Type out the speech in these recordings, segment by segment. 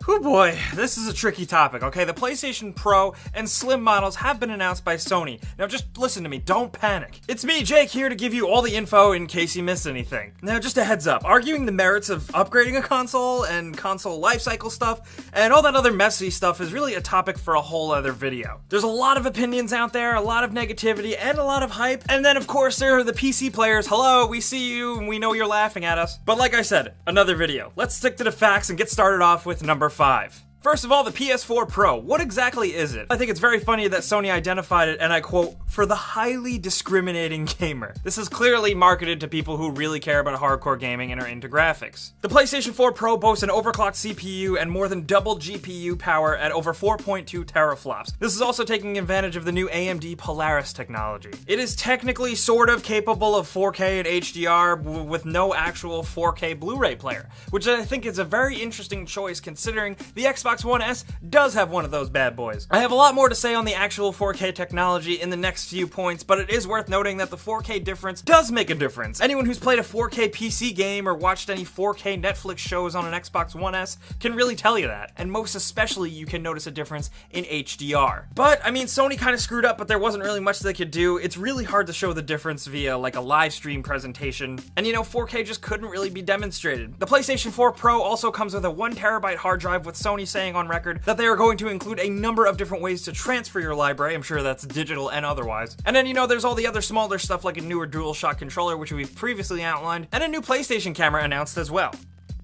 Oh boy, this is a tricky topic, okay? The PlayStation Pro and Slim models have been announced by Sony. Now just listen to me, don't panic. It's me, Jake, here to give you all the info in case you missed anything. Now just a heads up, arguing the merits of upgrading a console and console lifecycle stuff and all that other messy stuff is really a topic for a whole other video. There's a lot of opinions out there, a lot of negativity, and a lot of hype. And then of course there are the PC players. Hello, we see you and we know you're laughing at us. But like I said, another video. Let's stick to the facts and get started off with number 5. First of all, the PS4 Pro. What exactly is it? I think it's very funny that Sony identified it, and I quote, "for the highly discriminating gamer." This is clearly marketed to people who really care about hardcore gaming and are into graphics. The PlayStation 4 Pro boasts an overclocked CPU and more than double GPU power at over 4.2 teraflops. This is also taking advantage of the new AMD Polaris technology. It is technically sort of capable of 4K and HDR with no actual 4K Blu-ray player, which I think is a very interesting choice considering the Xbox One S does have one of those bad boys. I have a lot more to say on the actual 4K technology in the next few points, but it is worth noting that the 4K difference does make a difference. Anyone who's played a 4K PC game or watched any 4K Netflix shows on an Xbox One S can really tell you that, and most especially you can notice a difference in HDR. But, I mean, Sony kind of screwed up, but there wasn't really much they could do. It's really hard to show the difference via like a live stream presentation, and 4K just couldn't really be demonstrated. The PlayStation 4 Pro also comes with a 1TB hard drive, with Sony saying on record that they are going to include a number of different ways to transfer your library. I'm sure that's digital and otherwise. And then, there's all the other smaller stuff like a newer DualShock controller, which we've previously outlined, and a new PlayStation camera announced as well.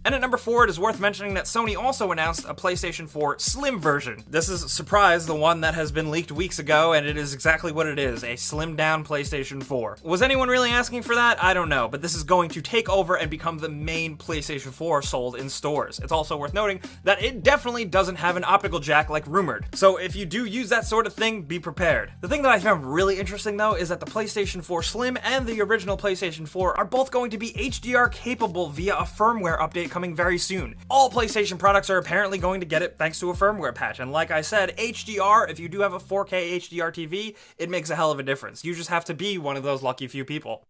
And at number 4, it is worth mentioning that Sony also announced a PlayStation 4 Slim version. This is a surprise, the one that has been leaked weeks ago, and it is exactly what it is, a slimmed down PlayStation 4. Was anyone really asking for that? I don't know, but this is going to take over and become the main PlayStation 4 sold in stores. It's also worth noting that it definitely doesn't have an optical jack like rumored. So if you do use that sort of thing, be prepared. The thing that I found really interesting though is that the PlayStation 4 Slim and the original PlayStation 4 are both going to be HDR capable via a firmware update coming very soon. All PlayStation products are apparently going to get it thanks to a firmware patch, and like I said, HDR, if you do have a 4K HDR TV, it makes a hell of a difference. You just have to be one of those lucky few people.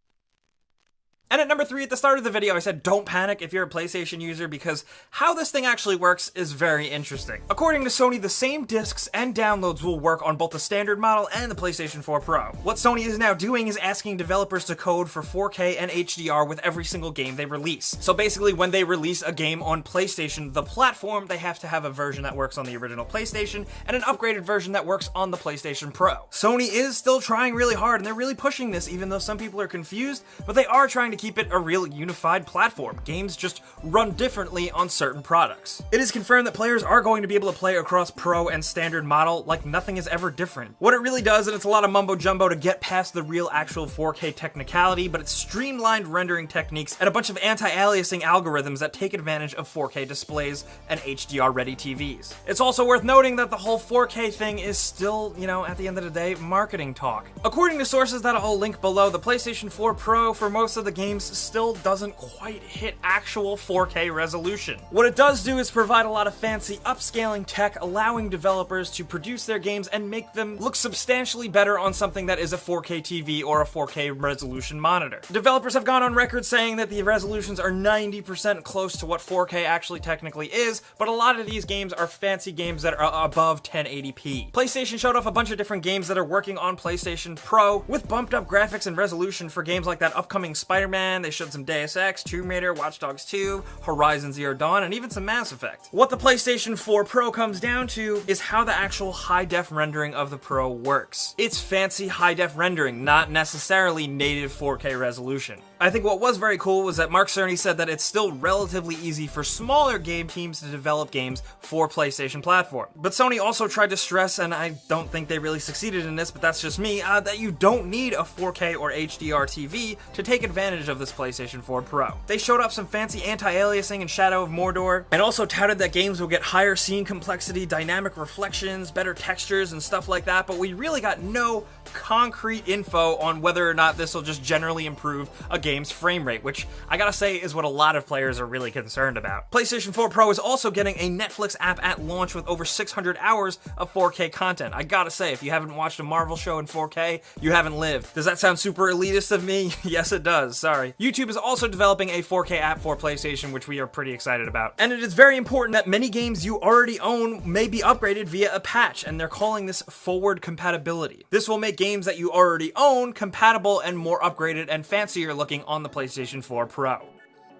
And at number 3, at the start of the video, I said don't panic if you're a PlayStation user, because how this thing actually works is very interesting. According to Sony, the same discs and downloads will work on both the standard model and the PlayStation 4 Pro. What Sony is now doing is asking developers to code for 4K and HDR with every single game they release. So basically, when they release a game on PlayStation, the platform, they have to have a version that works on the original PlayStation and an upgraded version that works on the PlayStation Pro. Sony is still trying really hard, and they're really pushing this, even though some people are confused, but they are trying to keep it a real unified platform. Games just run differently on certain products. It is confirmed that players are going to be able to play across Pro and standard model like nothing is ever different. What it really does, and it's a lot of mumbo jumbo to get past the real actual 4K technicality, but it's streamlined rendering techniques and a bunch of anti-aliasing algorithms that take advantage of 4K displays and HDR ready TVs. It's also worth noting that the whole 4K thing is still, at the end of the day, marketing talk. According to sources that I'll link below, the PlayStation 4 Pro for most of the games still doesn't quite hit actual 4K resolution. What it does do is provide a lot of fancy upscaling tech, allowing developers to produce their games and make them look substantially better on something that is a 4K TV or a 4K resolution monitor. Developers have gone on record saying that the resolutions are 90% close to what 4K actually technically is, but a lot of these games are fancy games that are above 1080p. PlayStation showed off a bunch of different games that are working on PlayStation Pro with bumped up graphics and resolution for games like that upcoming Spider-Man. They showed some Deus Ex, Tomb Raider, Watch Dogs 2, Horizon Zero Dawn, and even some Mass Effect. What the PlayStation 4 Pro comes down to is how the actual high-def rendering of the Pro works. It's fancy high-def rendering, not necessarily native 4K resolution. I think what was very cool was that Mark Cerny said that it's still relatively easy for smaller game teams to develop games for PlayStation platform. But Sony also tried to stress, and I don't think they really succeeded in this, but that's just me, that you don't need a 4K or HDR TV to take advantage of this PlayStation 4 Pro. They showed off some fancy anti-aliasing in Shadow of Mordor, and also touted that games will get higher scene complexity, dynamic reflections, better textures, and stuff like that, but we really got no concrete info on whether or not this will just generally improve a game's frame rate, which I gotta say is what a lot of players are really concerned about. PlayStation 4 Pro is also getting a Netflix app at launch with over 600 hours of 4K content. I gotta say, if you haven't watched a Marvel show in 4K, you haven't lived. Does that sound super elitist of me? Yes, it does. Sorry. sorry. YouTube is also developing a 4K app for PlayStation, which we are pretty excited about. And it is very important that many games you already own may be upgraded via a patch, and they're calling this forward compatibility. This will make games that you already own compatible and more upgraded and fancier looking on the PlayStation 4 Pro.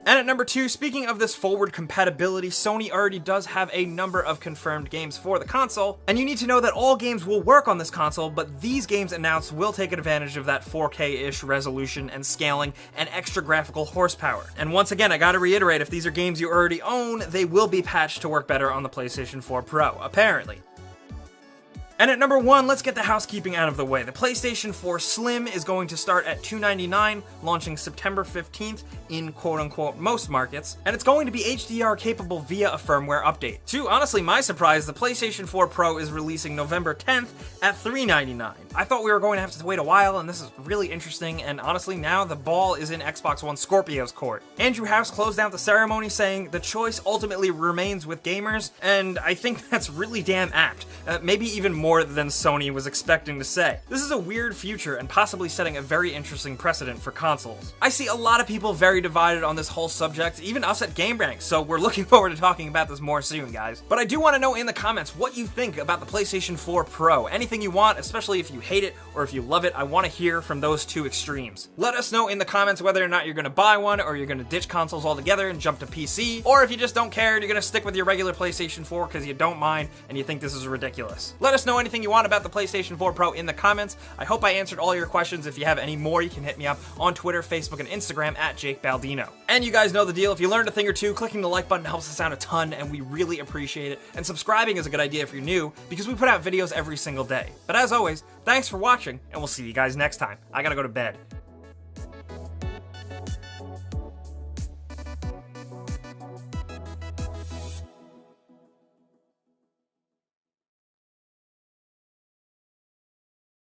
And at number 2, speaking of this forward compatibility, Sony already does have a number of confirmed games for the console, and you need to know that all games will work on this console, but these games announced will take advantage of that 4K-ish resolution and scaling and extra graphical horsepower. And once again, I gotta reiterate, if these are games you already own, they will be patched to work better on the PlayStation 4 Pro, apparently. And at number 1, let's get the housekeeping out of the way. The PlayStation 4 Slim is going to start at $299, launching September 15th in quote-unquote most markets, and it's going to be HDR capable via a firmware update. To honestly my surprise, the PlayStation 4 Pro is releasing November 10th at $399. I thought we were going to have to wait a while, and this is really interesting, and honestly now the ball is in Xbox One Scorpio's court. Andrew House closed out the ceremony saying, "The choice ultimately remains with gamers," and I think that's really damn apt. Maybe even more than Sony was expecting to say. This is a weird future and possibly setting a very interesting precedent for consoles. I see a lot of people very divided on this whole subject, even us at GameRank, so we're looking forward to talking about this more soon, guys. But I do want to know in the comments what you think about the PlayStation 4 Pro. Anything you want, especially if you hate it or if you love it, I want to hear from those two extremes. Let us know in the comments whether or not you're going to buy one, or you're going to ditch consoles altogether and jump to PC, or if you just don't care and you're going to stick with your regular PlayStation 4 because you don't mind and you think this is ridiculous. Let us know anything you want about the PlayStation 4 Pro in the comments. I hope I answered all your questions. If you have any more, you can hit me up on Twitter, Facebook, and Instagram at Jake Baldino. And you guys know the deal. If you learned a thing or two, clicking the like button helps us out a ton, and we really appreciate it. And subscribing is a good idea if you're new, because we put out videos every single day. But as always, thanks for watching, and we'll see you guys next time. I gotta go to bed.